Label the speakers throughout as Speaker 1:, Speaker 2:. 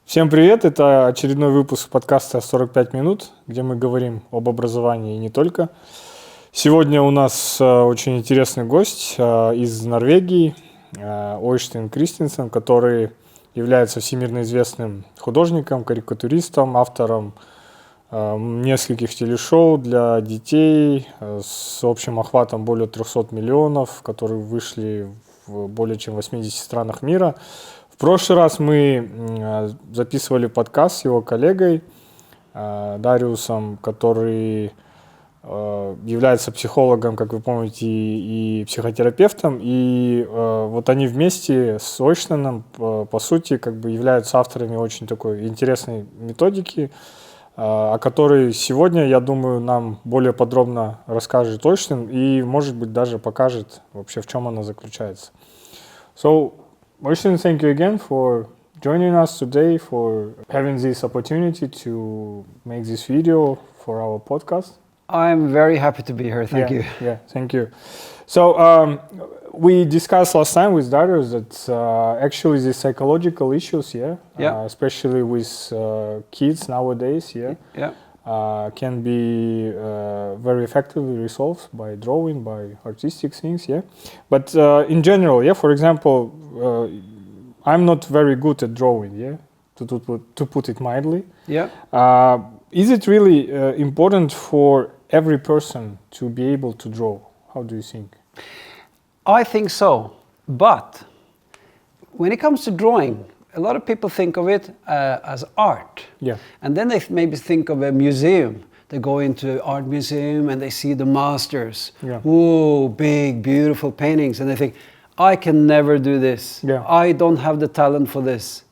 Speaker 1: Всем привет! Это очередной выпуск подкаста «45 минут», где мы говорим об образовании и не только. Сегодня у нас очень интересный гость из Норвегии, Ойстейн Кристиансен, который является всемирно известным художником, карикатуристом, автором нескольких телешоу для детей с общим охватом более 300 миллионов, которые вышли в более чем 80 странах мира. В прошлый раз мы записывали подкаст с его коллегой Дариусом, который является психологом, как вы помните, и психотерапевтом. И вот они вместе с Ойстейном, по сути, как бы являются авторами очень такой интересной методики, о которой сегодня, я думаю, нам более подробно расскажет Ойстейн и, может быть, даже покажет вообще, в чем она заключается. So, Oystein, thank you again for joining us today, for having this opportunity to make this video for our podcast.
Speaker 2: I'm very happy to be here. Thank you.
Speaker 1: Yeah, thank you. So we discussed last time with Darius that actually the psychological issues, especially with kids nowadays, can be very effectively resolved by drawing, by artistic things, But in general, for example, I'm not very good at drawing, to put it mildly. Is it really important for every person to be able to draw? How do you think?
Speaker 2: I think so, but when it comes to drawing, a lot of people think of it as art. And then they maybe think of a museum. They go into an art museum and they see the masters. Whoa, big, beautiful paintings. And they think, I can never do this. I don't have the talent for this.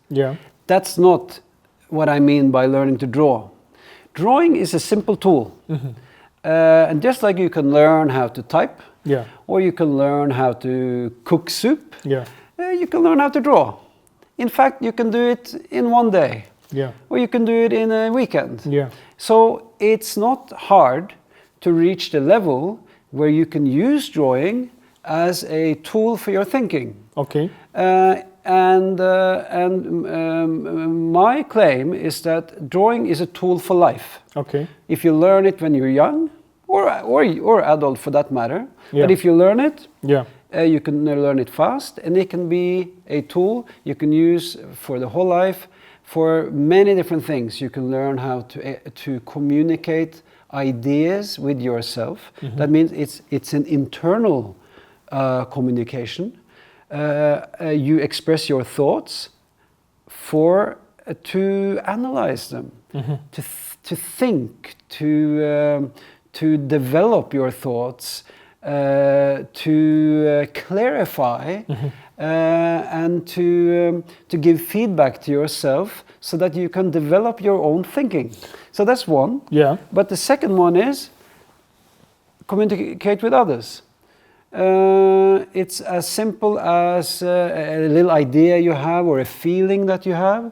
Speaker 2: That's not what I mean by learning to draw. Drawing is a simple tool. And just like you can learn how to type, or you can learn how to cook soup, you can learn how to draw. In fact, you can do it in one day, or you can do it in a weekend. So it's not hard to reach the level where you can use drawing as a tool for your thinking. My claim is that drawing is a tool for life. If you learn it when you're young, or adult for that matter, but if you learn it, you can learn it fast, and it can be a tool you can use for the whole life for many different things. You can learn how to communicate ideas with yourself. That means it's an internal communication. You express your thoughts to analyze them, to think, to develop your thoughts, to clarify, and to give feedback to yourself so that you can develop your own thinking. So that's one. But the second one is communicate with others. It's as simple as a little idea you have or a feeling that you have,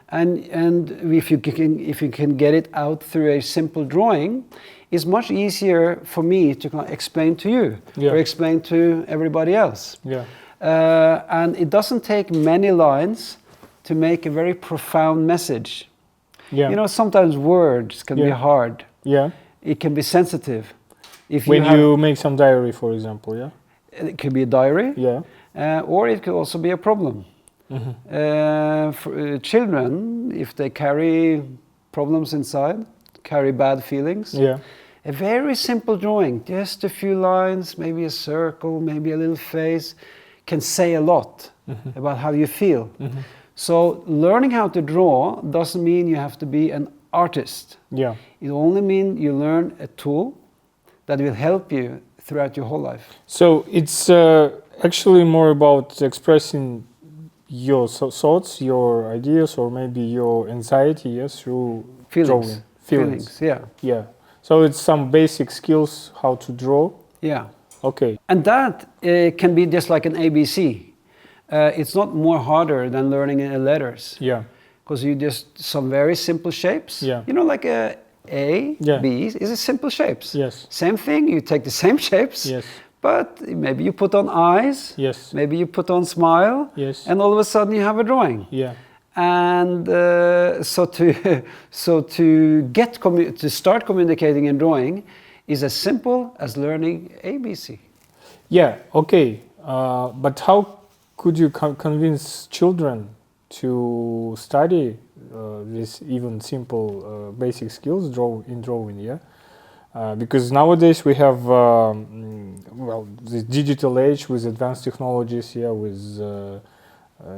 Speaker 2: and if you can get it out through a simple drawing, it's much easier for me to explain to you or explain to everybody else. And it doesn't take many lines to make a very profound message. You know, sometimes words can be hard. It can be sensitive.
Speaker 1: When you make some diary, for example,
Speaker 2: it could be a diary, or it could also be a problem. For children, if they carry problems inside, carry bad feelings, a very simple drawing, just a few lines, maybe a circle, maybe a little face, can say a lot about how you feel. So learning how to draw doesn't mean you have to be an artist. It only means you learn a tool that will help you throughout your whole life.
Speaker 1: So it's actually more about expressing your thoughts, your ideas, or maybe your anxiety, through drawing. Feelings. So it's some basic skills how to draw. And that can be just like an ABC. It's not more harder than learning letters. Because you just some very simple shapes. You know, like a B is a simple shapes. Same thing. You take the same shapes. But maybe you put on eyes. Maybe you put on smile. And all of a sudden you have a drawing.
Speaker 2: And so to start communicating in drawing is as simple as learning ABC.
Speaker 1: Yeah, okay. But how could you convince children to study this even simple basic skills in drawing? Yeah, because nowadays we have this digital age with advanced technologies. Yeah, with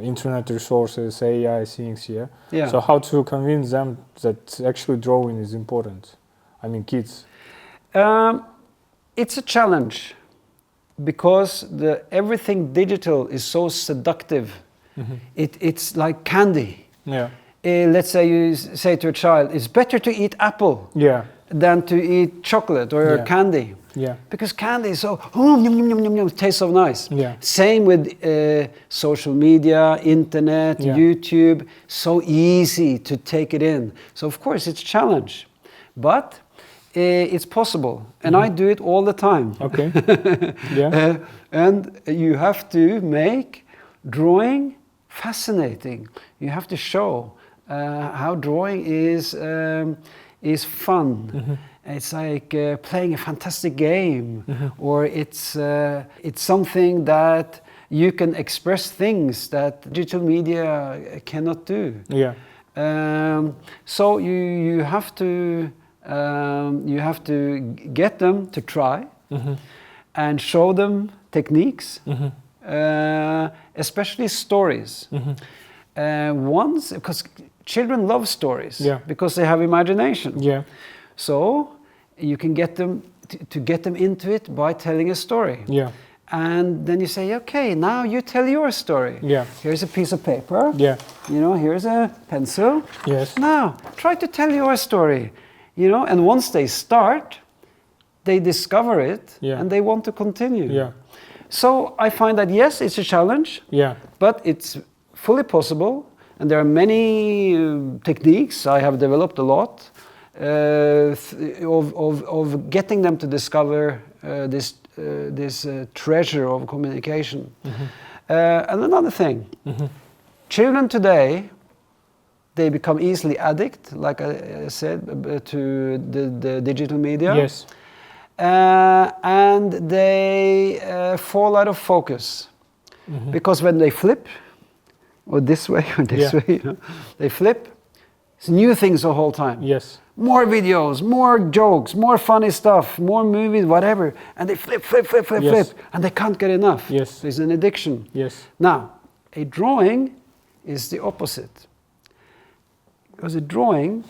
Speaker 1: internet resources, AI things. Yeah.
Speaker 2: Yeah.
Speaker 1: So how to convince them that actually drawing is important? I mean, kids.
Speaker 2: It's a challenge. Because everything digital is so seductive, it's like candy.
Speaker 1: Yeah.
Speaker 2: Let's say you say to a child, it's better to eat apple than to eat chocolate or candy.
Speaker 1: Yeah.
Speaker 2: Because candy is so, yum, yum, yum, yum, yum, it tastes so nice.
Speaker 1: Yeah.
Speaker 2: Same with social media, internet, YouTube, so easy to take it in. So of course it's a challenge, but it's possible, and I do it all the time.
Speaker 1: Okay. Yeah.
Speaker 2: And you have to make drawing fascinating. You have to show how drawing is fun. It's like playing a fantastic game, or it's something that you can express things that digital media cannot do.
Speaker 1: Yeah.
Speaker 2: So you have to get them to try and show them techniques, especially stories. Because children love stories, because they have imagination.
Speaker 1: Yeah.
Speaker 2: So you can get them to get them into it by telling a story.
Speaker 1: Yeah.
Speaker 2: And then you say, okay, now you tell your story.
Speaker 1: Yeah.
Speaker 2: Here's a piece of paper.
Speaker 1: Yeah.
Speaker 2: You know, here's a pencil.
Speaker 1: Yes.
Speaker 2: Now try to tell your story. You know, and once they start, they discover it and they want to continue.
Speaker 1: Yeah.
Speaker 2: So I find that yes, it's a challenge.
Speaker 1: Yeah.
Speaker 2: But it's fully possible, and there are many techniques I have developed a lot of getting them to discover this treasure of communication. And another thing, children today, they become easily addicted, like I said, to the digital media.
Speaker 1: Yes.
Speaker 2: And they fall out of focus. Because when they flip, or this way or this way, you know, they flip, it's new things the whole time.
Speaker 1: Yes.
Speaker 2: More videos, more jokes, more funny stuff, more movies, whatever. And they flip, and they can't get enough.
Speaker 1: Yes.
Speaker 2: There's an addiction.
Speaker 1: Yes.
Speaker 2: Now, a drawing is the opposite. Because a drawing,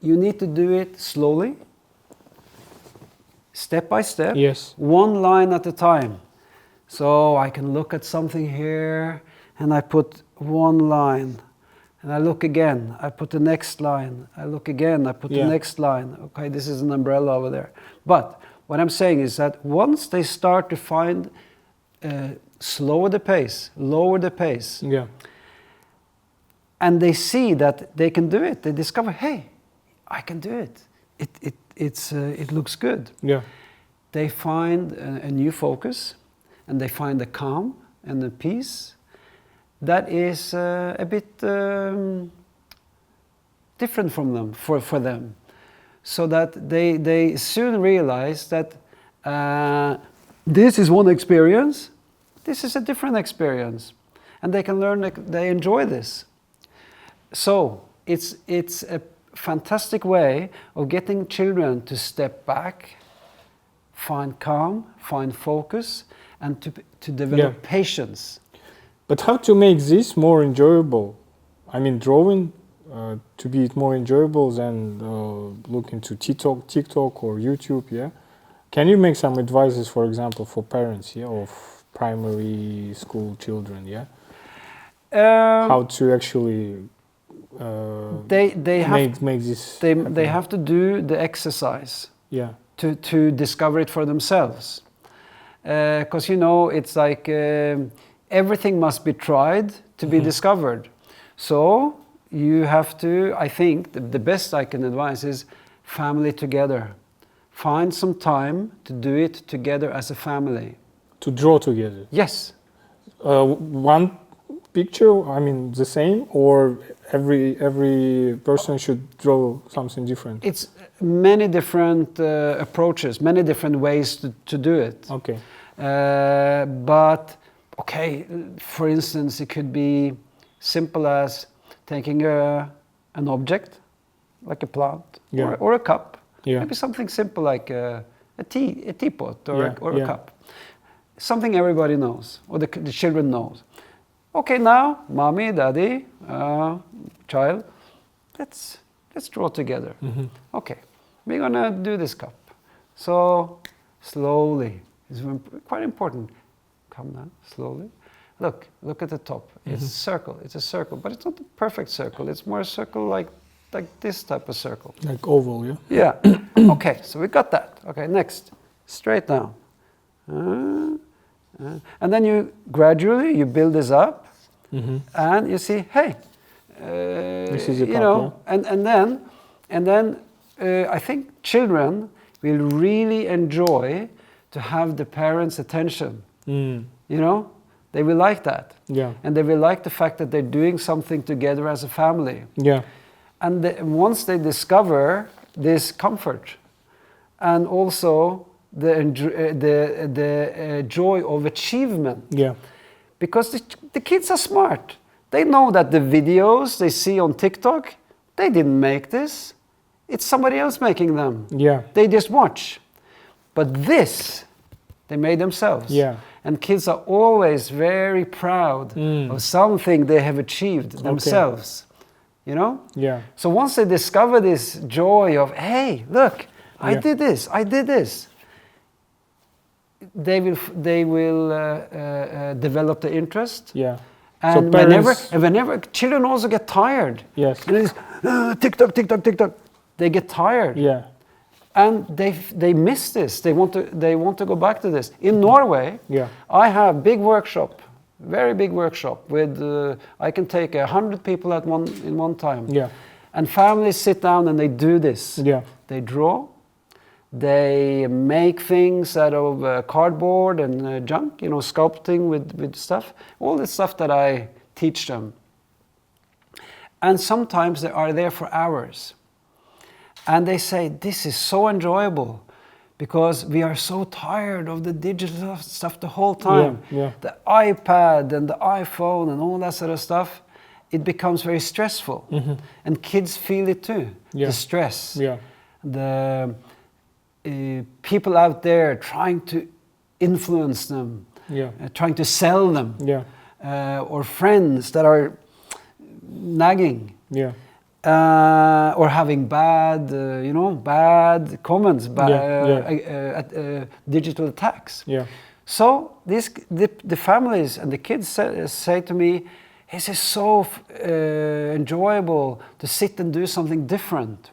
Speaker 2: you need to do it slowly, step by step, one line at a time. So I can look at something here, and I put one line, and I look again, I put the next line, I look again, I put the next line. Okay, this is an umbrella over there. But what I'm saying is that once they start to find, lower the pace, and they see that they can do it, they discover, hey, I can do it. It looks good.
Speaker 1: Yeah.
Speaker 2: They find a new focus, and they find the calm and the peace that is a bit different from them, for them. So that they soon realize that this is one experience, this is a different experience, and they can learn that they enjoy this. So it's a fantastic way of getting children to step back, find calm, find focus, and to develop patience.
Speaker 1: But how to make this more enjoyable? I mean, drawing to be more enjoyable than looking to TikTok or YouTube. Yeah. Can you make some advices, for example, for parents, of primary school children? Yeah. How to actually make this.
Speaker 2: They have to do the exercise.
Speaker 1: Yeah.
Speaker 2: To discover it for themselves, because it's like everything must be tried to be discovered. So you have to, I think the best I can advise is family together. Find some time to do it together as a family.
Speaker 1: To draw together?
Speaker 2: Yes.
Speaker 1: One picture, I mean, the same, or every person should draw something different?
Speaker 2: It's many different approaches, many different ways to do it.
Speaker 1: Okay.
Speaker 2: But, okay, for instance, it could be simple as taking an object, like a plant, or a cup. Maybe something simple like a teapot or a cup. Something everybody knows, or the children knows. Okay, now, mommy, daddy, child, let's draw together. Mm-hmm. Okay, we're gonna do this cup. So, slowly, it's quite important. Come down, slowly. Look at the top. It's a circle, but it's not a perfect circle. It's more a circle like this type of circle.
Speaker 1: Like oval, yeah?
Speaker 2: Yeah. Okay, so we got that. Okay, next, straight down. And then you gradually, you build this up, and you see, hey,
Speaker 1: this is a cup,
Speaker 2: you know, and then I think children will really enjoy to have the parents' attention. You know, they will like that.
Speaker 1: Yeah.
Speaker 2: And they will like the fact that they're doing something together as a family.
Speaker 1: Yeah.
Speaker 2: And once they discover this comfort, and also the joy of achievement.
Speaker 1: Yeah.
Speaker 2: Because the kids are smart. They know that the videos they see on TikTok, they didn't make this. It's somebody else making them.
Speaker 1: Yeah.
Speaker 2: They just watch. But this, they made themselves.
Speaker 1: Yeah.
Speaker 2: And kids are always very proud of something they have achieved themselves. You know?
Speaker 1: Yeah.
Speaker 2: So once they discover this joy of, hey, look, I did this, they will develop the interest.
Speaker 1: Yeah.
Speaker 2: And
Speaker 1: so
Speaker 2: whenever children also get tired.
Speaker 1: Yes.
Speaker 2: And it's TikTok, TikTok, TikTok. They get tired.
Speaker 1: Yeah.
Speaker 2: And they miss this. They want to go back to this. In Norway, I have big workshop, very big workshop with I can take 100 people in one time.
Speaker 1: Yeah.
Speaker 2: And families sit down and they do this.
Speaker 1: Yeah.
Speaker 2: They draw. They make things out of cardboard and junk, you know, sculpting with stuff. All the stuff that I teach them. And sometimes they are there for hours. And they say, this is so enjoyable because we are so tired of the digital stuff the whole time.
Speaker 1: Yeah.
Speaker 2: The iPad and the iPhone and all that sort of stuff, it becomes very stressful. And kids feel it too, the stress.
Speaker 1: Yeah.
Speaker 2: The people out there trying to influence them, trying to sell them, or friends that are nagging. Yeah. Or having bad, bad comments, digital attacks. Yeah. So the families and the kids say to me, "This is so enjoyable to sit and do something different."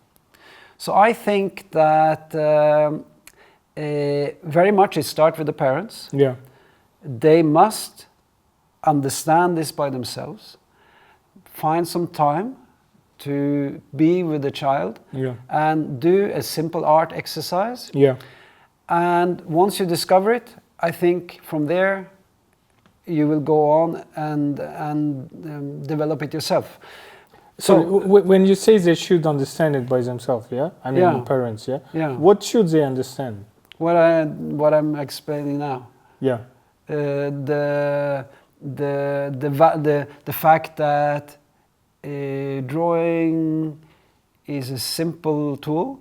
Speaker 2: So I think that very much it starts with the parents. Yeah. They must understand this by themselves, find some time to be with the child and do a simple art exercise. Yeah. And once you discover it, I think from there you will go on and develop it yourself.
Speaker 1: So when you say they should understand it by themselves, I mean parents, what should they understand?
Speaker 2: What I'm explaining now. Yeah. The fact that drawing is a simple tool.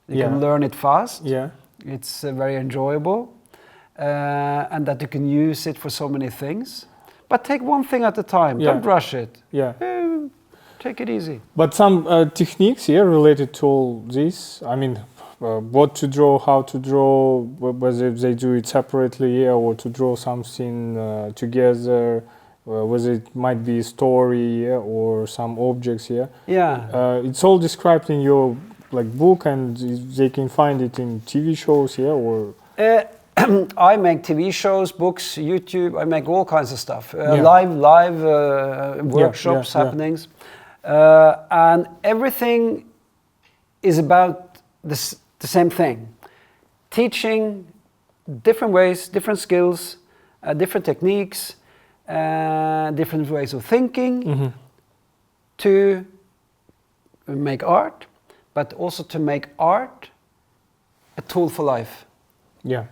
Speaker 2: You can learn it fast. Yeah. It's very enjoyable, and that you can use it for so many things. But take one thing at a time. Don't rush it. Yeah. Take it easy.
Speaker 1: But some techniques related to all this. I mean, what to draw, how to draw, whether they do it separately or to draw something together. Whether it might be a story or some objects here. Yeah. It's all described in your book, and they can find it in TV shows here or.
Speaker 2: I make TV shows, books, YouTube. I make all kinds of stuff. Live workshops, happenings, and everything is about the same thing. Teaching different ways, different skills, different techniques. different ways of thinking to make art, but also to make art a tool for life.
Speaker 1: Yeah.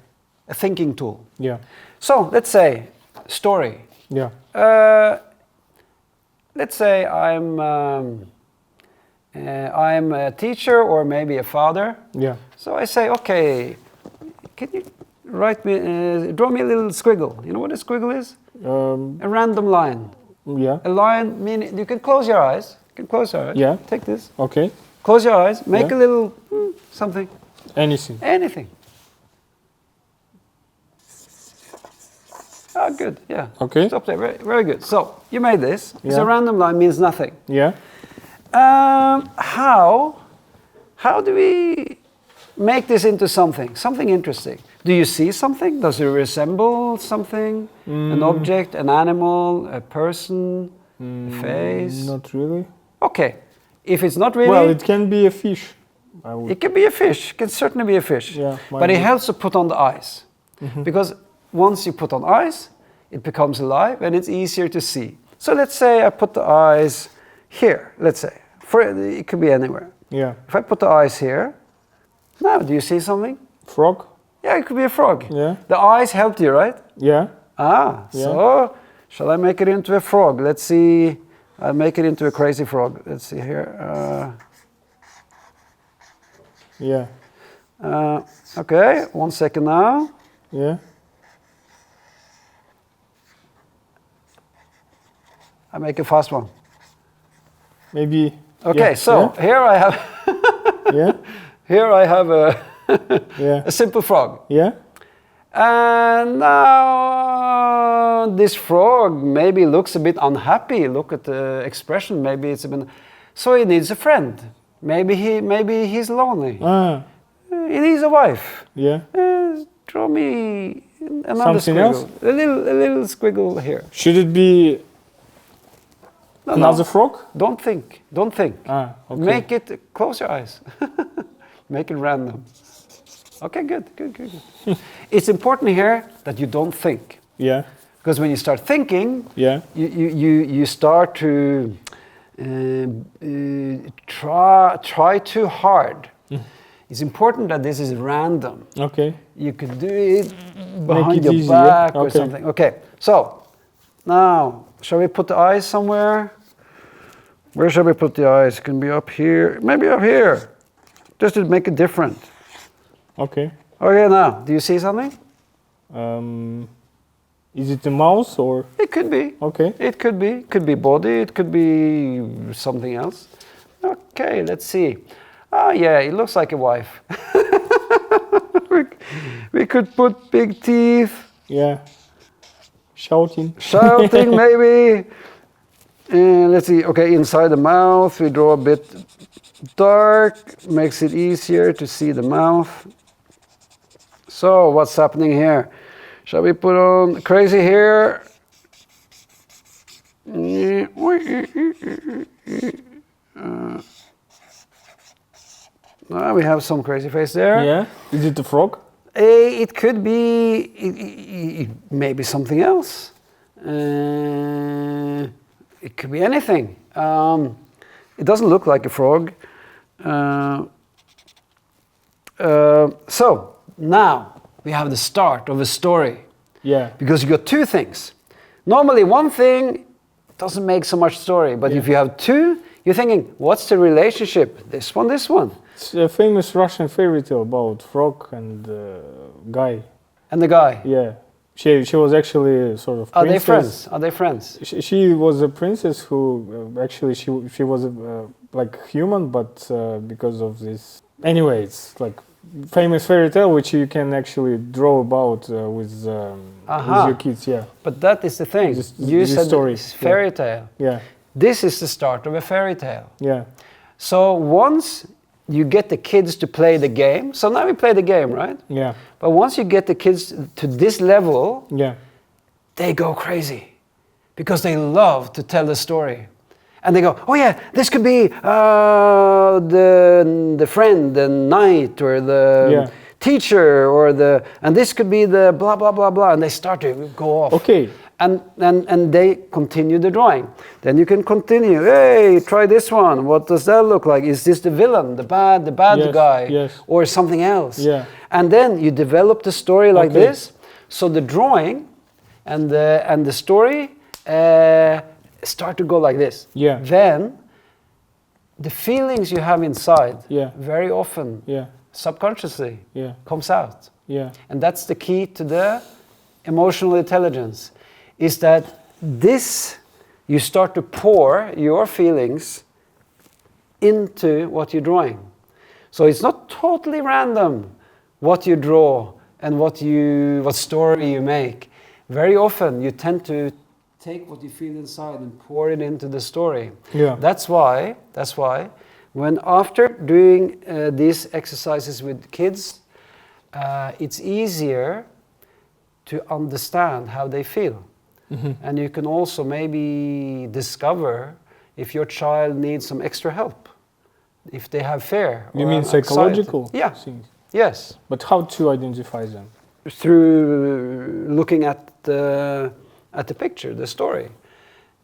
Speaker 2: A thinking tool.
Speaker 1: Yeah.
Speaker 2: So let's say story.
Speaker 1: Yeah.
Speaker 2: Let's say I'm a teacher or maybe a father.
Speaker 1: Yeah.
Speaker 2: So I say, okay, can you draw me a little squiggle? You know what a squiggle is? A random line.
Speaker 1: Yeah.
Speaker 2: A line meaning you can close your eyes. You can close your eyes.
Speaker 1: Yeah.
Speaker 2: Take this.
Speaker 1: Okay.
Speaker 2: Close your eyes. Make a little something.
Speaker 1: Anything.
Speaker 2: Anything. Oh, good. Yeah.
Speaker 1: Okay.
Speaker 2: Stop there. Very, very good. So you made this.
Speaker 1: Yeah.
Speaker 2: It's a random line, means nothing.
Speaker 1: Yeah.
Speaker 2: How do we make this into something interesting? Do you see something? Does it resemble something? An object, an animal, a person, a face?
Speaker 1: Not really.
Speaker 2: Okay. If it's not really...
Speaker 1: Well, it can be a fish.
Speaker 2: It can be a fish. It can certainly be a fish.
Speaker 1: Yeah,
Speaker 2: but it helps to put on the eyes. Because once you put on eyes, it becomes alive and it's easier to see. So let's say I put the eyes here, let's say. It could be anywhere.
Speaker 1: Yeah.
Speaker 2: If I put the eyes here, now do you see something?
Speaker 1: Frog?
Speaker 2: Yeah, it could be a frog.
Speaker 1: Yeah.
Speaker 2: The eyes helped you, right?
Speaker 1: Yeah.
Speaker 2: Yeah. So shall I make it into a frog? Let's see. I'll make it into a crazy frog. Let's see here.
Speaker 1: Yeah.
Speaker 2: Okay, 1 second now.
Speaker 1: Yeah.
Speaker 2: I make a fast one.
Speaker 1: Maybe.
Speaker 2: Okay, so here I have.
Speaker 1: Yeah.
Speaker 2: Here I have
Speaker 1: Yeah.
Speaker 2: a simple frog.
Speaker 1: Yeah.
Speaker 2: And now this frog maybe looks a bit unhappy. Look at the expression. Maybe it's a bit. So he needs a friend. Maybe he's lonely. He needs a wife.
Speaker 1: Yeah.
Speaker 2: Draw me another
Speaker 1: Something
Speaker 2: squiggle.
Speaker 1: else?
Speaker 2: A little squiggle here.
Speaker 1: Should it be another frog?
Speaker 2: Don't think. Don't think.
Speaker 1: Okay.
Speaker 2: Make it. Close your eyes. Make it random. Okay, good. It's important here that you don't think.
Speaker 1: Yeah.
Speaker 2: Because when you start thinking,
Speaker 1: Yeah.
Speaker 2: you start to try too hard. It's important that this is random.
Speaker 1: Okay.
Speaker 2: You could do it behind
Speaker 1: it
Speaker 2: your
Speaker 1: easy,
Speaker 2: back
Speaker 1: yeah?
Speaker 2: or
Speaker 1: Okay.
Speaker 2: something. Okay, so now shall we put the eyes somewhere? Where shall we put the eyes? It can be up here, maybe up here, just to make it different.
Speaker 1: Okay.
Speaker 2: Okay, now do you see something?
Speaker 1: Is it a mouse or?
Speaker 2: It could be.
Speaker 1: Okay.
Speaker 2: It could be. Could be body. It could be something else. Okay, let's see. Oh yeah, it looks like a wife. we could put big teeth.
Speaker 1: Yeah. Shouting.
Speaker 2: Shouting maybe. Let's see. Okay, inside the mouth we draw a bit dark. Makes it easier to see the mouth. So what's happening here? Shall we put on crazy hair? We have some crazy face there.
Speaker 1: Yeah. Is it a frog?
Speaker 2: It could be maybe something else. It could be anything. It doesn't look like a frog. So now we have the start of a story.
Speaker 1: Yeah.
Speaker 2: Because you got two things. Normally one thing doesn't make so much story, but if you have two, you're thinking, what's the relationship? This one, this one.
Speaker 1: It's a famous Russian fairy tale about frog and guy.
Speaker 2: And the guy.
Speaker 1: Yeah. She was actually sort of princess.
Speaker 2: Are they friends?
Speaker 1: She was a princess who actually she was like human, but because of this. Anyway, it's like famous fairy tale which you can actually draw about with your kids. Yeah.
Speaker 2: But that is the thing. You said
Speaker 1: story.
Speaker 2: It's fairy tale.
Speaker 1: Yeah.
Speaker 2: This is the start of a fairy tale.
Speaker 1: Yeah.
Speaker 2: So once you get the kids to play the game, so now we play the game, right?
Speaker 1: Yeah.
Speaker 2: But once you get the kids to this level,
Speaker 1: Yeah.
Speaker 2: they go crazy because they love to tell the story. And they go, oh yeah, this could be the friend, the knight, or the teacher, and this could be the blah, blah, blah, blah. And they start to go off.
Speaker 1: Okay.
Speaker 2: And they continue the drawing. Then you can continue. Hey, try this one. What does that look like? Is this the villain, the bad
Speaker 1: Yes,
Speaker 2: guy,
Speaker 1: yes.
Speaker 2: or something else?
Speaker 1: Yeah.
Speaker 2: And then you develop the story like
Speaker 1: Okay.
Speaker 2: this. So the drawing and the story start to go like this.
Speaker 1: Yeah.
Speaker 2: Then the feelings you have inside,
Speaker 1: Yeah.
Speaker 2: very often,
Speaker 1: Yeah.
Speaker 2: subconsciously,
Speaker 1: Yeah.
Speaker 2: comes out.
Speaker 1: Yeah.
Speaker 2: And that's the key to the emotional intelligence, is that this, you start to pour your feelings into what you're drawing. So it's not totally random what you draw and what story you make. Very often you tend to take what you feel inside and pour it into the story.
Speaker 1: Yeah.
Speaker 2: That's why when after doing these exercises with kids, it's easier to understand how they feel. Mm-hmm. And you can also maybe discover if your child needs some extra help, if they have fear.
Speaker 1: You mean psychological
Speaker 2: anxiety. Yeah.
Speaker 1: things?
Speaker 2: Yes.
Speaker 1: But how to identify them?
Speaker 2: Through looking at the picture, the story.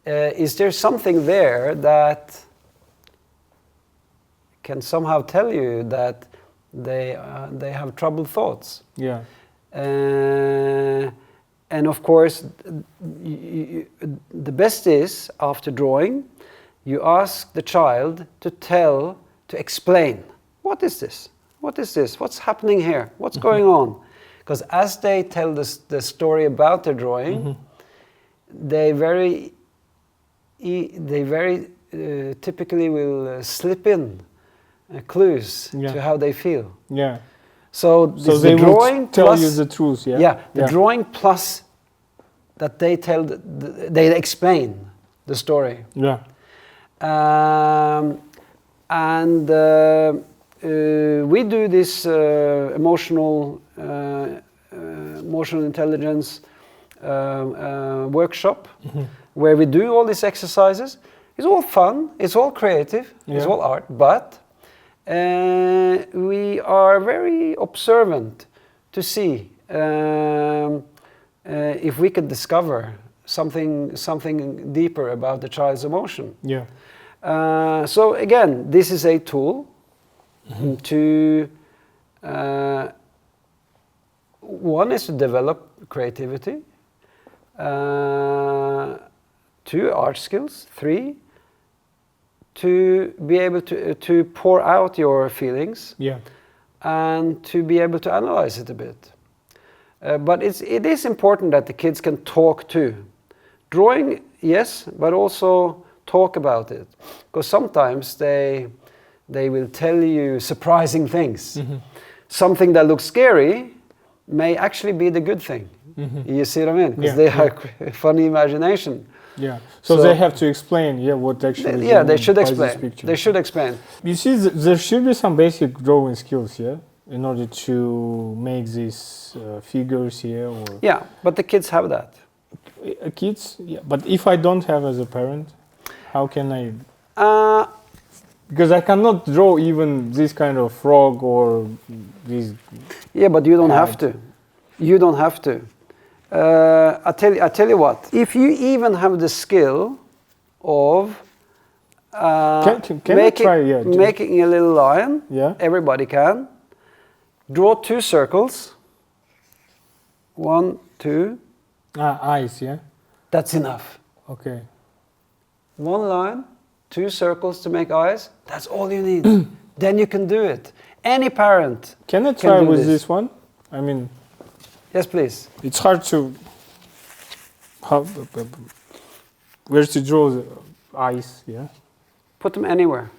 Speaker 2: Is there something there that can somehow tell you that they have troubled thoughts?
Speaker 1: Yeah.
Speaker 2: And of course, the best is, after drawing, you ask the child to explain. What is this? What is this? What's happening here? What's going on? Because as they tell the story about their drawing, mm-hmm. they very typically will slip in clues to how they feel.
Speaker 1: Yeah.
Speaker 2: So
Speaker 1: they
Speaker 2: the drawing
Speaker 1: will tell
Speaker 2: plus,
Speaker 1: you the truth, yeah?
Speaker 2: Yeah, the drawing plus that they they explain the story.
Speaker 1: Yeah.
Speaker 2: We do this emotional intelligence workshop, mm-hmm. where we do all these exercises. It's all fun, it's all creative, it's all art, but we are very observant to see if we can discover something deeper about the child's emotion.
Speaker 1: Yeah.
Speaker 2: So again, this is a tool mm-hmm. to one is to develop creativity, 2 art skills, 3 to be able to pour out your feelings, and to be able to analyze it a bit. But it is important that the kids can talk too. Drawing, yes, but also talk about it, because sometimes they will tell you surprising things. Mm-hmm. Something that looks scary may actually be the good thing. Mm-hmm. You see what I mean? Because they have a funny imagination.
Speaker 1: Yeah. So they have to explain, what actually.
Speaker 2: They should explain. They should explain.
Speaker 1: You see, there should be some basic drawing skills, in order to make these figures here. Or
Speaker 2: yeah, but the kids have that.
Speaker 1: Kids, yeah. But if I don't have as a parent, how can I? Because I cannot draw even this kind of frog or this.
Speaker 2: Yeah, but you don't have to. You don't have to. I tell you what. If you even have the skill of making a little lion, everybody can. Draw 2 circles. 1, 2.
Speaker 1: Eyes,
Speaker 2: That's enough.
Speaker 1: Okay.
Speaker 2: 1 line, 2 circles to make eyes. That's all you need. Then you can do it. Any parent
Speaker 1: can I try with this one? I mean.
Speaker 2: Yes, please.
Speaker 1: It's hard to. Where to draw the eyes?
Speaker 2: Put them anywhere.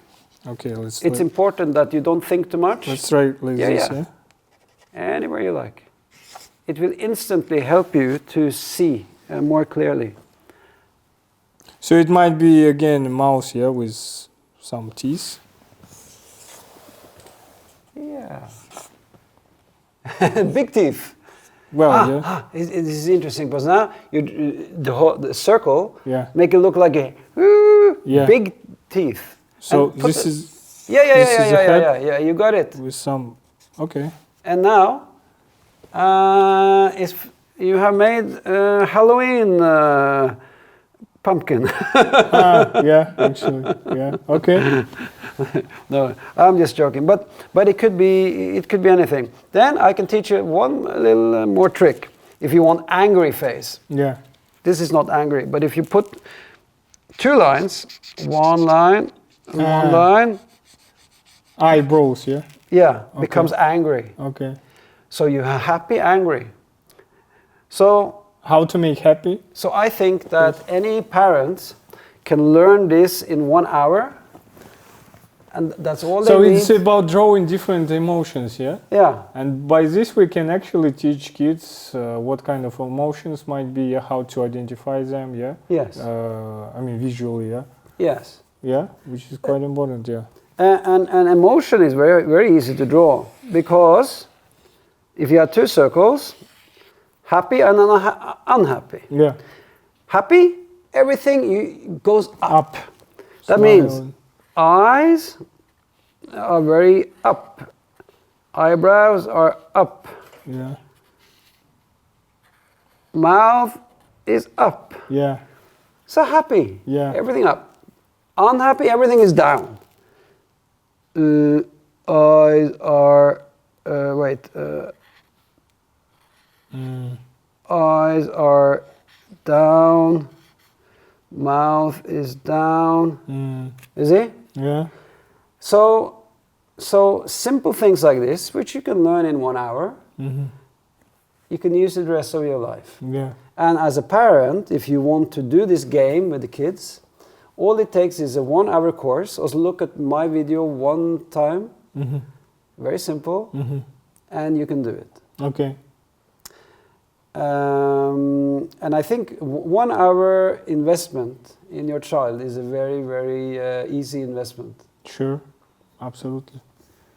Speaker 1: Okay, let's.
Speaker 2: It's important that you don't think too much.
Speaker 1: Let's try like this.
Speaker 2: Anywhere you like. It will instantly help you to see more clearly.
Speaker 1: So it might be again a mouse with some teeth.
Speaker 2: Yeah. Big teeth.
Speaker 1: Well,
Speaker 2: this is interesting because now the circle make it look like a big teeth.
Speaker 1: So this is.
Speaker 2: Yeah. You got it.
Speaker 1: With some, okay.
Speaker 2: And now, you have made Halloween pumpkin.
Speaker 1: Yeah, actually, yeah. Okay.
Speaker 2: No, I'm just joking. But it could be anything. Then I can teach you one little more trick. If you want angry face.
Speaker 1: Yeah.
Speaker 2: This is not angry, but if you put 2 lines, one line, one line.
Speaker 1: Eyebrows, yeah?
Speaker 2: Yeah,
Speaker 1: okay.
Speaker 2: Becomes angry.
Speaker 1: Okay.
Speaker 2: So you have happy, angry. So
Speaker 1: how to make happy?
Speaker 2: So I think that any parent can learn this in 1 hour, and that's all they need.
Speaker 1: So it's about drawing different emotions, yeah?
Speaker 2: Yeah.
Speaker 1: And by this we can actually teach kids what kind of emotions might be, how to identify them, yeah?
Speaker 2: Yes.
Speaker 1: I mean visually, yeah?
Speaker 2: Yes.
Speaker 1: Yeah, which is quite important, yeah.
Speaker 2: And emotion is very, very easy to draw, because if you have 2 circles, happy and unhappy.
Speaker 1: Yeah.
Speaker 2: Happy, everything goes up. That
Speaker 1: Smile.
Speaker 2: means eyes are very up. Eyebrows are up.
Speaker 1: Yeah.
Speaker 2: Mouth is up.
Speaker 1: Yeah.
Speaker 2: So happy.
Speaker 1: Yeah.
Speaker 2: Everything up. Unhappy, everything is down. Eyes are eyes are down, mouth is down. You see?
Speaker 1: Yeah.
Speaker 2: So simple things like this, which you can learn in 1 hour, you can use it the rest of your life.
Speaker 1: Yeah.
Speaker 2: And as a parent, if you want to do this game with the kids, all it takes is a 1 hour course. Also look at my video 1 time. Very simple. And you can do it.
Speaker 1: Okay.
Speaker 2: And I think 1 hour investment in your child is a very, very easy investment.
Speaker 1: Sure, absolutely.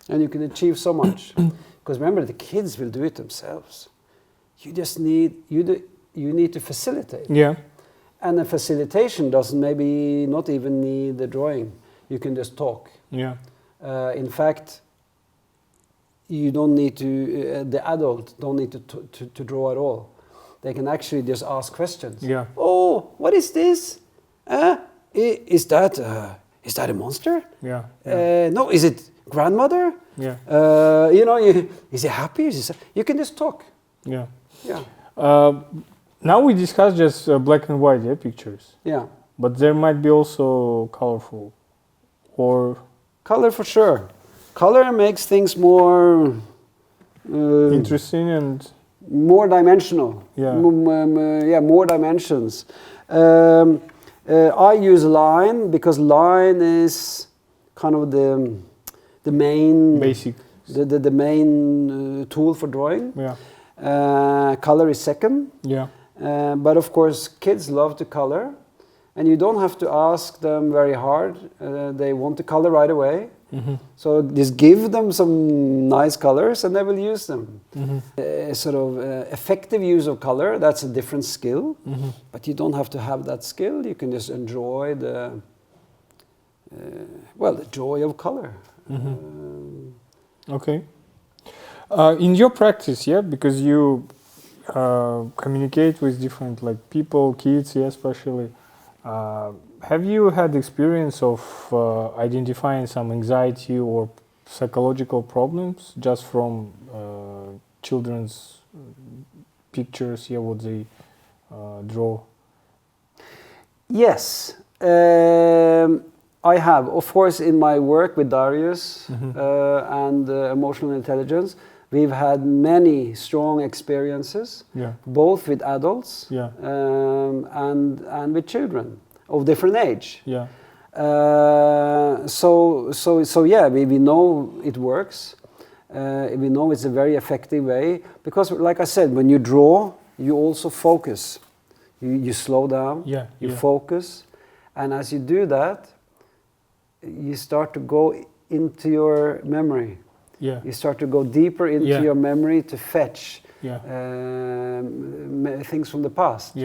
Speaker 2: And you can achieve so much. Because remember, the kids will do it themselves. You just need, you need to facilitate.
Speaker 1: Yeah.
Speaker 2: And the facilitation doesn't maybe not even need the drawing. You can just talk.
Speaker 1: Yeah.
Speaker 2: In fact, you don't need to, the adult don't need to draw at all. They can actually just ask questions.
Speaker 1: Yeah.
Speaker 2: Oh, what is this? Is that a monster?
Speaker 1: Yeah.
Speaker 2: No, is it grandmother?
Speaker 1: Yeah.
Speaker 2: Is it happy? You can just talk.
Speaker 1: Yeah.
Speaker 2: Yeah.
Speaker 1: Now we discussed just black and white pictures.
Speaker 2: Yeah.
Speaker 1: But there might be also colorful, or
Speaker 2: color for sure. Color makes things more
Speaker 1: interesting and
Speaker 2: more dimensional.
Speaker 1: Yeah.
Speaker 2: More dimensions. I use line because line is kind of the main
Speaker 1: basic.
Speaker 2: The main tool for drawing.
Speaker 1: Yeah.
Speaker 2: Color is second.
Speaker 1: Yeah.
Speaker 2: But of course, kids love to color, and you don't have to ask them very hard. They want to color right away. So just give them some nice colors, and they will use them. Sort of effective use of color, that's a different skill. But you don't have to have that skill. You can just enjoy the joy of color.
Speaker 1: Okay. In your practice, because you communicate with different people, kids, especially. Have you had experience of identifying some anxiety or psychological problems just from children's pictures? What they draw.
Speaker 2: Yes, I have. Of course, in my work with Darius and emotional intelligence, we've had many strong experiences, both with adults and with children of different age.
Speaker 1: Yeah.
Speaker 2: We know it works. We know it's a very effective way because, like I said, when you draw, you also focus. You slow down. You focus, and as you do that, you start to go into your memory. You start to go deeper into your memory to fetch things from the past.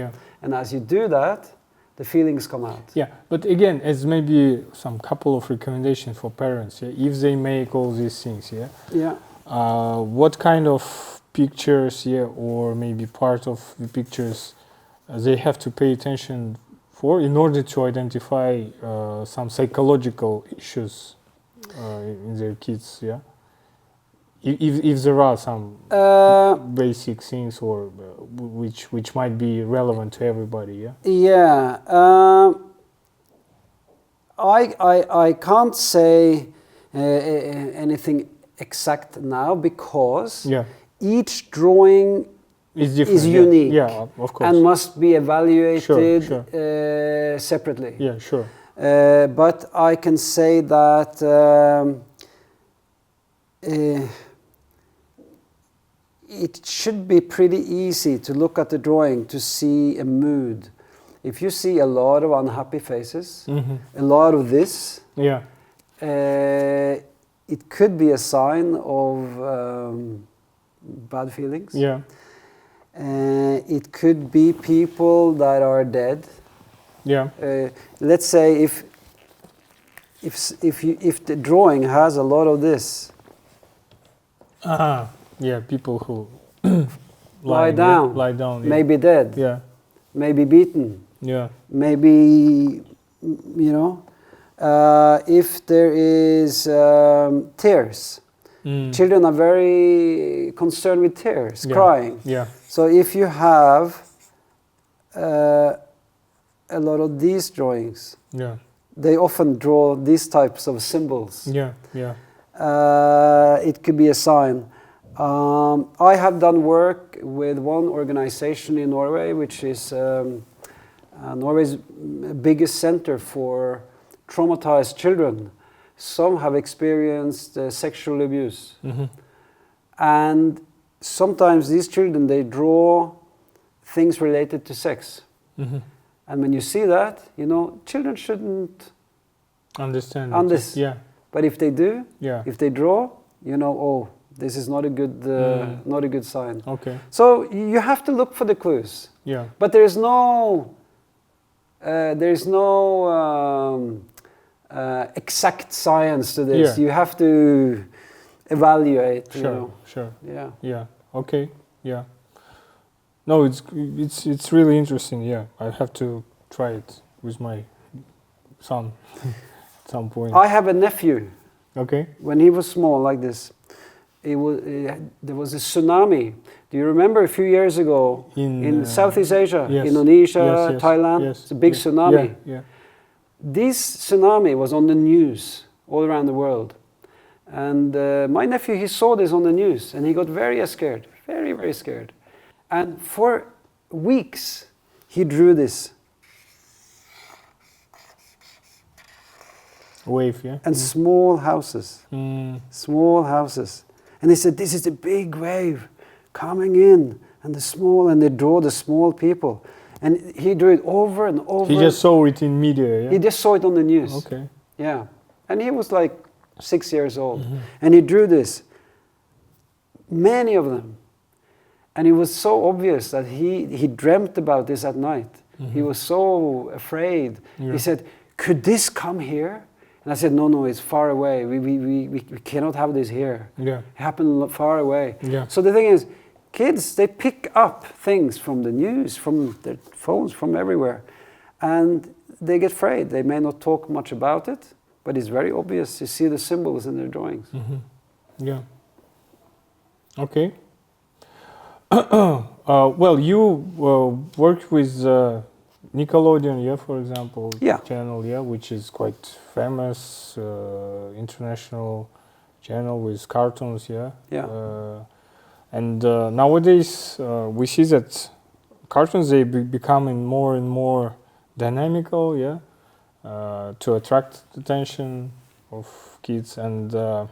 Speaker 2: And as you do that, the feelings come out.
Speaker 1: But again, as maybe some couple of recommendations for parents, if they make all these things, What kind of pictures, or maybe part of the pictures they have to pay attention for in order to identify some psychological issues in their kids, if there are some basic things or which might be relevant to everybody,
Speaker 2: I can't say anything exact now because each drawing is unique,
Speaker 1: of course,
Speaker 2: and must be evaluated separately. But I can say that it should be pretty easy to look at the drawing to see a mood. If you see a lot of unhappy faces, a lot of this, it could be a sign of bad feelings. It could be people that are dead. Let's say if the drawing has a lot of this,
Speaker 1: people who
Speaker 2: lie down, maybe dead, maybe beaten, maybe, if there is tears. Children are very concerned with tears, crying. So if you have a lot of these drawings, they often draw these types of symbols. It could be a sign. I have done work with one organization in Norway, which is Norway's biggest center for traumatized children. Some have experienced sexual abuse. And sometimes these children, they draw things related to sex. And when you see that, children shouldn't
Speaker 1: understand
Speaker 2: this. But if they do, if they draw, oh, this is not a good sign. So you have to look for the clues. But there is no exact science to this. You have to evaluate.
Speaker 1: No, it's really interesting. I have to try it with my son at some point.
Speaker 2: I have a nephew. When he was small, like this, there was a tsunami. Do you remember a few years ago in Southeast Asia, Indonesia, Thailand? It's a big tsunami. This tsunami was on the news all around the world. And my nephew, he saw this on the news and he got very scared, very, very scared. And for weeks, he drew this.
Speaker 1: Wave,
Speaker 2: And small houses. Small houses. And they said, this is a big wave coming in. And they draw the small people. And he drew it over and over.
Speaker 1: He just saw it in media,
Speaker 2: He just saw it on the news. And he was like 6 years old. And he drew this. Many of them. And it was so obvious that he dreamt about this at night. He was so afraid. He said, could this come here? And I said, no, it's far away. We cannot have this here. It happened far away. So the thing is, kids, they pick up things from the news, from their phones, from everywhere. And they get afraid. They may not talk much about it, but it's very obvious. You see the symbols in their drawings.
Speaker 1: Well, you worked with Nickelodeon, for example, channel, which is quite famous, international channel with cartoons, and nowadays we see that cartoons, they becoming more and more dynamical, to attract the attention of kids, and the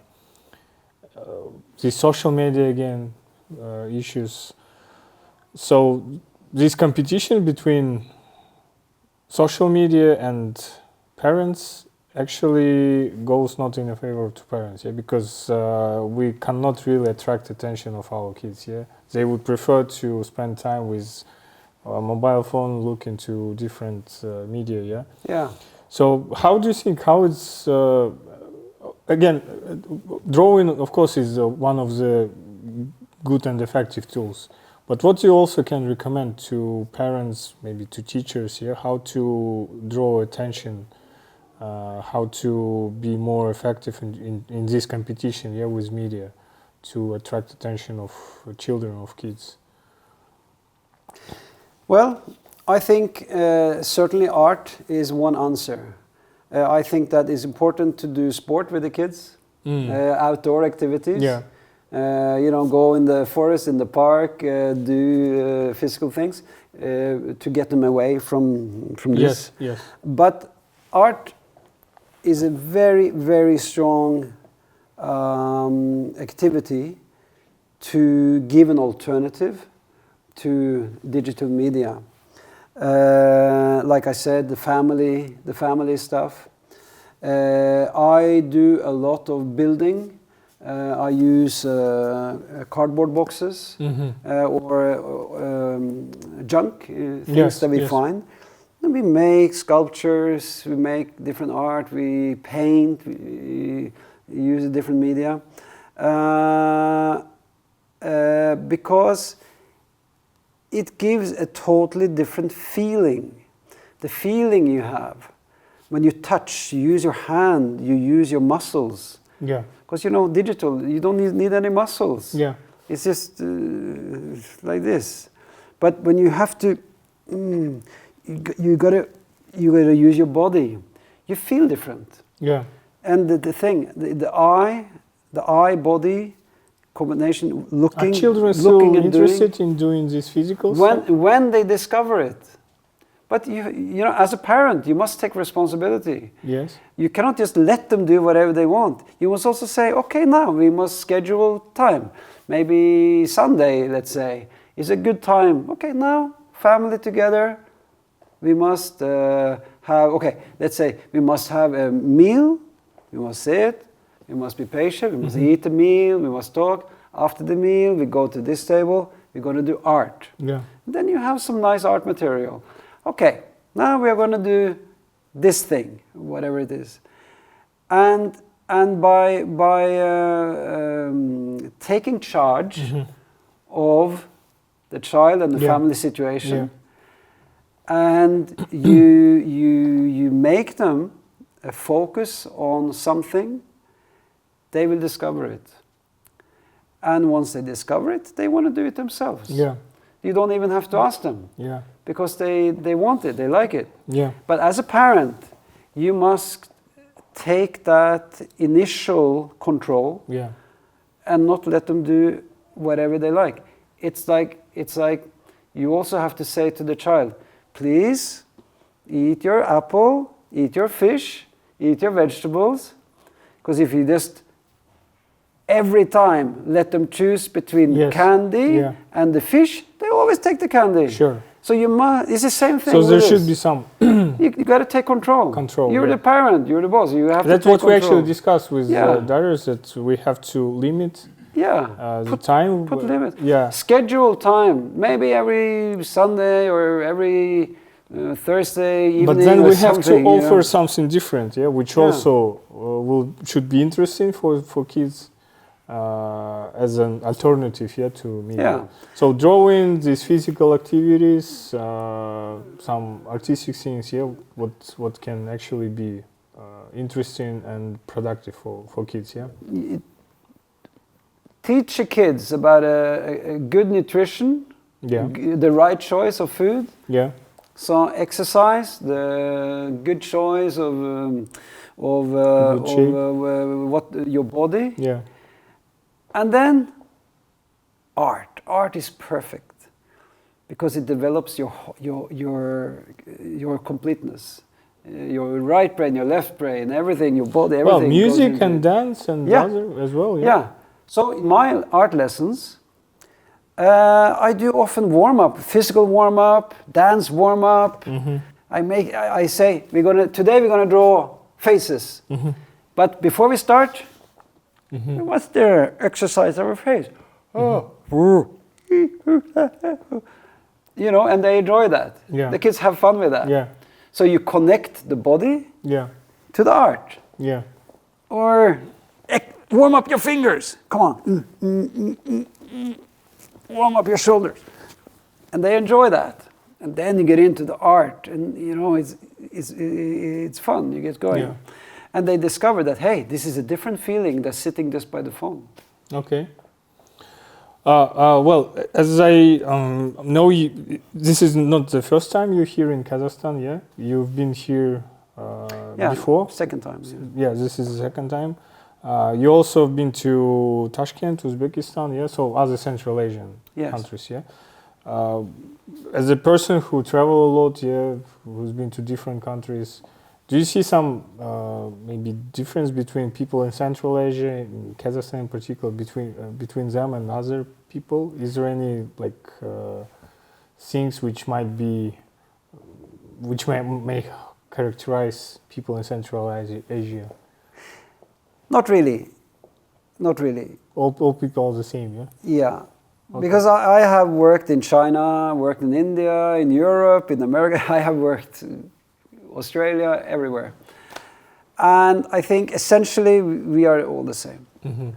Speaker 1: social media again issues. So this competition between social media and parents actually goes not in a favor to parents, because we cannot really attract attention of our kids. They would prefer to spend time with a mobile phone, look into different media. So how do you think, how it's again, drawing, of course, is one of the good and effective tools. But what you also can recommend to parents, maybe to teachers here, how to draw attention, how to be more effective in this competition, with media, to attract attention of children, of kids?
Speaker 2: Well, I think certainly art is one answer. I think that it's important to do sport with the kids, outdoor activities. Yeah. Go in the forest, in the park, do physical things to get them away from this.
Speaker 1: Yes.
Speaker 2: But art is a very, very strong activity to give an alternative to digital media. Like I said, the family stuff. I do a lot of building. I use cardboard boxes or junk things that we find. And we make sculptures, we make different art, we paint, we use different media. Because it gives a totally different feeling. The feeling you have when you touch, you use your hand, you use your muscles.
Speaker 1: Yeah.
Speaker 2: Because digital, you don't need any muscles.
Speaker 1: Yeah.
Speaker 2: It's just like this. But when you have to, you gotta use your body. You feel different.
Speaker 1: Yeah.
Speaker 2: And the eye body combination, looking.
Speaker 1: Are children so interested in doing this physical stuff?
Speaker 2: When they discover it. But you know, as a parent, you must take responsibility.
Speaker 1: Yes.
Speaker 2: You cannot just let them do whatever they want. You must also say, okay, now we must schedule time. Maybe Sunday, let's say, is a good time. Okay, now family together. We must let's say we must have a meal. We must sit. We must be patient. We must eat the meal. We must talk. After the meal, we go to this table. We're going to do art.
Speaker 1: Yeah.
Speaker 2: And then you have some nice art material. Okay, now we are going to do this thing, whatever it is, and by taking charge of the child and the family situation, and you make them focus on something, they will discover it. And once they discover it, they want to do it themselves.
Speaker 1: Yeah.
Speaker 2: You don't even have to ask them.
Speaker 1: Yeah.
Speaker 2: Because they want it, they like it.
Speaker 1: Yeah.
Speaker 2: But as a parent, you must take that initial control and not let them do whatever they like. It's like you also have to say to the child, please eat your apple, eat your fish, eat your vegetables. Because if you just every time let them choose between candy and the fish, they always take the candy.
Speaker 1: Sure.
Speaker 2: So it's the same thing.
Speaker 1: So there should be some.
Speaker 2: You got to take control. You're the parent. You're the boss. You have
Speaker 1: That's
Speaker 2: to take
Speaker 1: what
Speaker 2: control.
Speaker 1: we actually discussed with daughters, that we have to limit the time.
Speaker 2: Put limit.
Speaker 1: Yeah.
Speaker 2: Schedule time. Maybe every Sunday or every Thursday evening.
Speaker 1: But then we have to offer
Speaker 2: you know?
Speaker 1: something different, which also should be interesting for kids. As an alternative to media.
Speaker 2: Yeah.
Speaker 1: So drawing, these physical activities, some artistic things, what can actually be interesting and productive for kids,
Speaker 2: Teach the kids about a good nutrition, the right choice of food.
Speaker 1: Yeah.
Speaker 2: So exercise, the good choice of what your body.
Speaker 1: Yeah.
Speaker 2: And then art. Art is perfect because it develops your completeness, your right brain, your left brain, everything, your body, everything.
Speaker 1: Well, music and dance and other as well.
Speaker 2: Yeah. So in my art lessons, I do often warm up, physical warm up, dance warm up. I say today we're gonna draw faces, but before we start. What's their exercise of our face? And they enjoy that. Yeah. The kids have fun with that.
Speaker 1: Yeah.
Speaker 2: So you connect the body to the art.
Speaker 1: Yeah.
Speaker 2: Or warm up your fingers. Come on. Warm up your shoulders. And they enjoy that. And then you get into the art, and you know, it's fun. You get going. Yeah. And they discover that, hey, this is a different feeling than sitting just by the phone.
Speaker 1: Okay. Well, as I know, this is not the first time you're here in Kazakhstan, yeah? You've been here before?
Speaker 2: Second time.
Speaker 1: Yeah, this is the second time. You also have been to Tashkent, Uzbekistan, yeah? So other Central Asian countries, yeah? As a person who travel a lot, yeah, who's been to different countries, do you see some maybe difference between people in Central Asia, in Kazakhstan in particular, between them and other people? Is there any like things which may characterize people in Central Asia?
Speaker 2: Not really, not really.
Speaker 1: All people are the same, yeah.
Speaker 2: Yeah.
Speaker 1: Okay.
Speaker 2: Because I have worked in China, worked in India, in Europe, in America. I have worked in Australia, everywhere. And I think essentially we are all the same. Mm-hmm.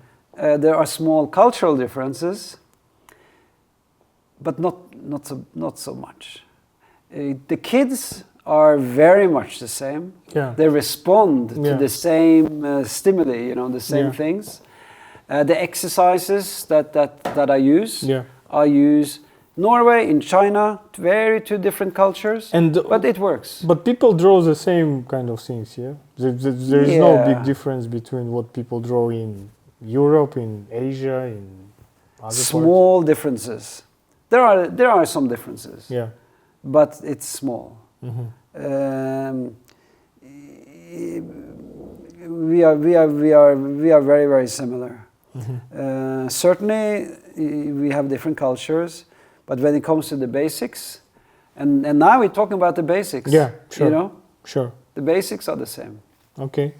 Speaker 2: There are small cultural differences, but not so much. The kids are very much the same. Yeah. They respond to the same stimuli, you know, the same things. The exercises that I use Norway, in China, two different cultures, but it works.
Speaker 1: But people draw the same kind of things, yeah? There is no big difference between what people draw in Europe, in Asia, in other
Speaker 2: small parts? Differences. There are some differences, but it's small. Mm-hmm. We are very, very similar. Mm-hmm. Certainly, we have different cultures, but when it comes to the basics, and now we're talking about the basics.
Speaker 1: Yeah, sure.
Speaker 2: You know,
Speaker 1: sure.
Speaker 2: The basics are the same.
Speaker 1: Okay.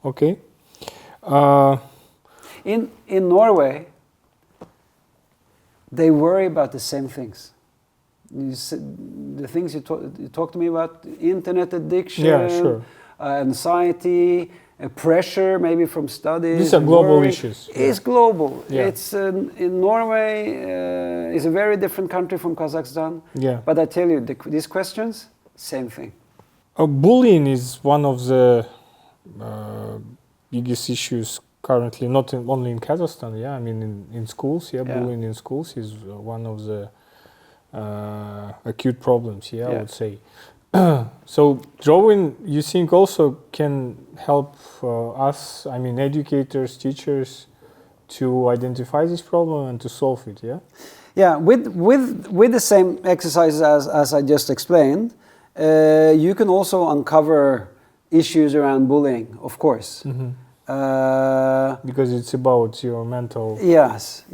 Speaker 1: Okay.
Speaker 2: In Norway, they worry about the same things. The things you talk to me about: internet addiction, anxiety. Pressure, maybe from studies.
Speaker 1: These are global issues.
Speaker 2: It's global. Yeah. It's in Norway. It's a very different country from Kazakhstan. Yeah. But I tell you, these questions, same thing.
Speaker 1: Bullying is one of the biggest issues currently, not only in Kazakhstan. Yeah, I mean in schools. Yeah, bullying in schools is one of the acute problems. Yeah, I would say. So drawing, you think, also can help us, I mean educators, teachers, to identify this problem and to solve it, yeah?
Speaker 2: Yeah, with the same exercises as I just explained, you can also uncover issues around bullying, of course. Mm-hmm.
Speaker 1: Because it's about your mental...
Speaker 2: Yes.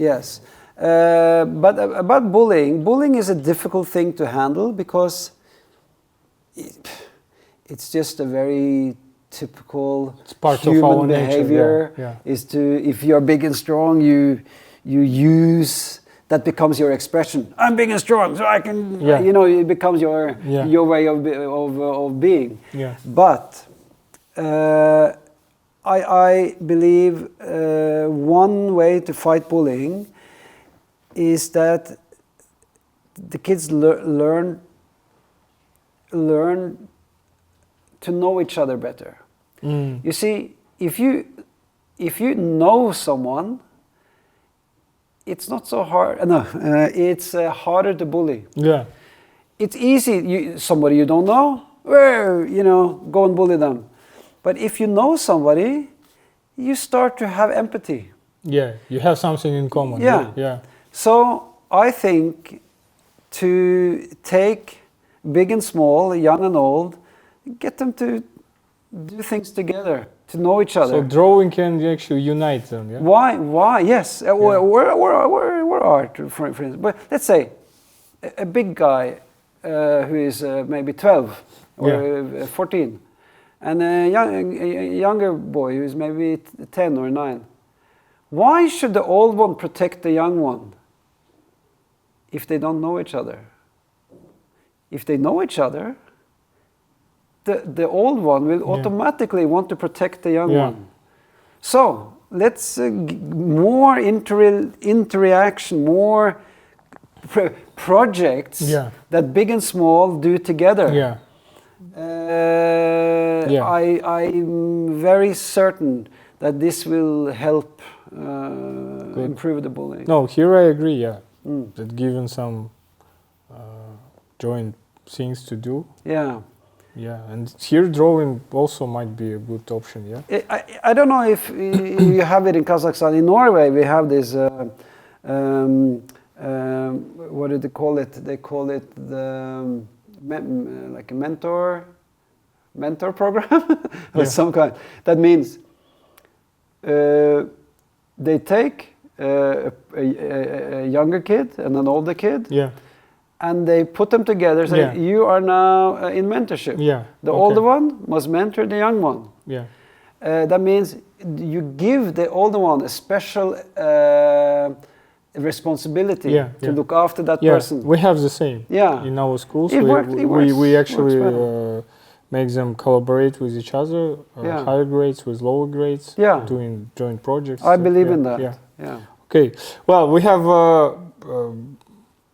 Speaker 2: But about bullying is a difficult thing to handle because it's just a very typical human behavior. Is to, if you're big and strong, you use that, becomes your expression. I'm big and strong, so I can. You know, it becomes your way of being. Yeah. But I believe one way to fight bullying is that the kids learn to know each other better. You see, if you know someone, it's not so hard. It's harder to bully. Yeah, it's easy. Somebody you don't know, go and bully them. But if you know somebody, you start to have empathy. Yeah, you have something in common. Yeah. So I think to take big and small, young and old, get them to do things together, to know each other.
Speaker 1: So drawing can actually unite them, yeah?
Speaker 2: Why? Yes. Or art, for instance. But let's say a big guy who is maybe 12 or 14, and a younger boy who is maybe 10 or 9. Why should the old one protect the young one if they don't know each other? If they know each other, the old one will automatically want to protect the young one. So let's more interaction, more projects that big and small do together.
Speaker 1: Yeah.
Speaker 2: I'm very certain that this will help improve the bullying.
Speaker 1: No, here I agree. Yeah, that given some joint things to do.
Speaker 2: Yeah.
Speaker 1: Yeah, and here drawing also might be a good option. Yeah.
Speaker 2: I don't know if you have it in Kazakhstan. In Norway, we have this. What do they call it? They call it the like a mentor program of some kind. That means they take a younger kid and an older kid.
Speaker 1: Yeah.
Speaker 2: And they put them together. Say, you are now in mentorship.
Speaker 1: Yeah.
Speaker 2: The older one must mentor the young one.
Speaker 1: Yeah.
Speaker 2: That means you give the older one a special responsibility to look after that person.
Speaker 1: We have the same.
Speaker 2: Yeah.
Speaker 1: In our schools,
Speaker 2: It works.
Speaker 1: we actually make them collaborate with each other, higher grades with lower grades, doing joint projects.
Speaker 2: I believe in that.
Speaker 1: Yeah. Okay. Well, we have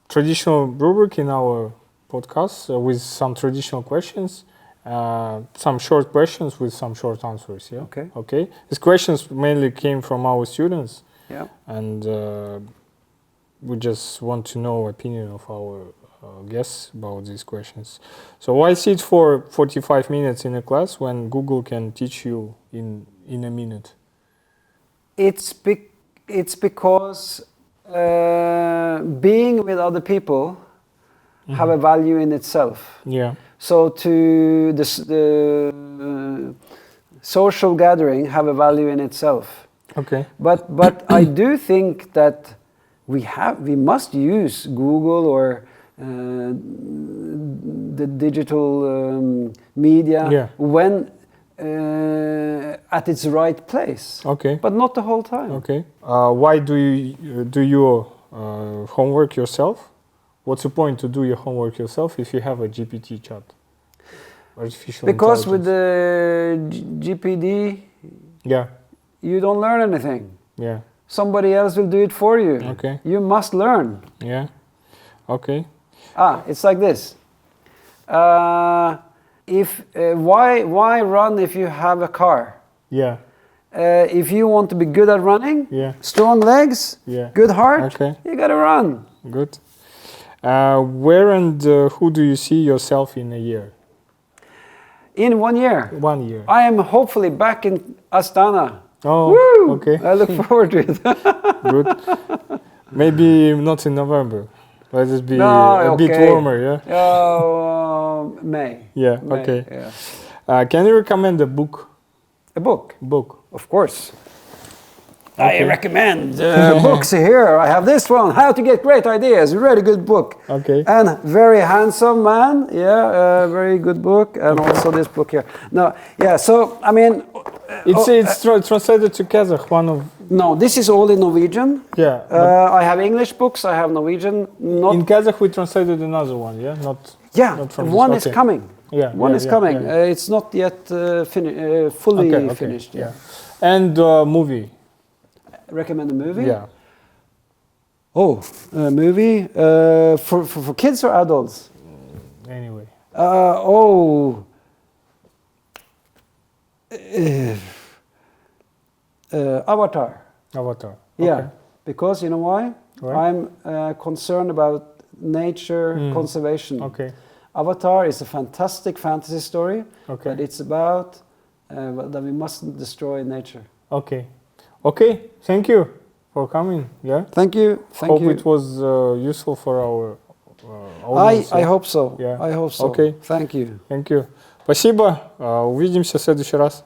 Speaker 1: traditional rubric in our podcast with some traditional questions, some short questions with some short answers. Yeah. Okay. These questions mainly came from our students.
Speaker 2: Yeah.
Speaker 1: And we just want to know opinion of our guests about these questions. So why sit for 45 minutes in a class when Google can teach you in a minute?
Speaker 2: It's because being with other people have a value in itself.
Speaker 1: Yeah.
Speaker 2: So to the social gathering have a value in itself.
Speaker 1: Okay.
Speaker 2: But I do think that we must use Google or the digital media when at its right place.
Speaker 1: Okay.
Speaker 2: But not the whole time.
Speaker 1: Okay. Why do you do your homework yourself? What's the point to do your homework yourself if you have a GPT chat? Artificial
Speaker 2: because with
Speaker 1: intelligence.
Speaker 2: the GPD, you don't learn anything.
Speaker 1: Yeah.
Speaker 2: Somebody else will do it for you.
Speaker 1: Okay.
Speaker 2: You must learn.
Speaker 1: Yeah. Okay.
Speaker 2: It's like this. Why run if you have a car?
Speaker 1: Yeah.
Speaker 2: If you want to be good at running, strong legs, good heart, you gotta run.
Speaker 1: Good. Where and who do you see yourself in a year?
Speaker 2: In 1 year.
Speaker 1: 1 year.
Speaker 2: I am hopefully back in Astana.
Speaker 1: Oh,
Speaker 2: woo!
Speaker 1: Okay.
Speaker 2: I look forward to it.
Speaker 1: Good. Maybe not in November. Let it be a bit warmer,
Speaker 2: May.
Speaker 1: Yeah,
Speaker 2: May,
Speaker 1: okay.
Speaker 2: Yeah.
Speaker 1: Can you recommend a book?
Speaker 2: A book?
Speaker 1: Book.
Speaker 2: Of course. I recommend books here. I have this one, How to Get Great Ideas, really good book.
Speaker 1: Okay.
Speaker 2: And very handsome man, very good book. And also this book here. No, so, I mean...
Speaker 1: It's translated to Kazakh, one of...
Speaker 2: No, this is all in Norwegian.
Speaker 1: Yeah.
Speaker 2: I have English books, I have Norwegian. Not
Speaker 1: in Kazakh we translated another one, Not from
Speaker 2: one
Speaker 1: this.
Speaker 2: is coming.
Speaker 1: One
Speaker 2: is coming. It's not yet fully finished.
Speaker 1: Yeah. And movie.
Speaker 2: Recommend a movie?
Speaker 1: Yeah.
Speaker 2: Oh, a movie for kids or adults?
Speaker 1: Anyway.
Speaker 2: Avatar.
Speaker 1: Avatar.
Speaker 2: Yeah, because you know why?
Speaker 1: Why?
Speaker 2: I'm concerned about nature conservation.
Speaker 1: Okay.
Speaker 2: Avatar is a fantastic fantasy story,
Speaker 1: Okay.
Speaker 2: but it's about that we mustn't destroy nature.
Speaker 1: Okay. Okay. Thank you for coming. Yeah.
Speaker 2: Thank you.
Speaker 1: Hope it was useful for our audience.
Speaker 2: I hope so.
Speaker 1: Yeah.
Speaker 2: I hope so.
Speaker 1: Okay.
Speaker 2: Thank you.
Speaker 1: Thank you. Спасибо. Увидимся в следующий раз.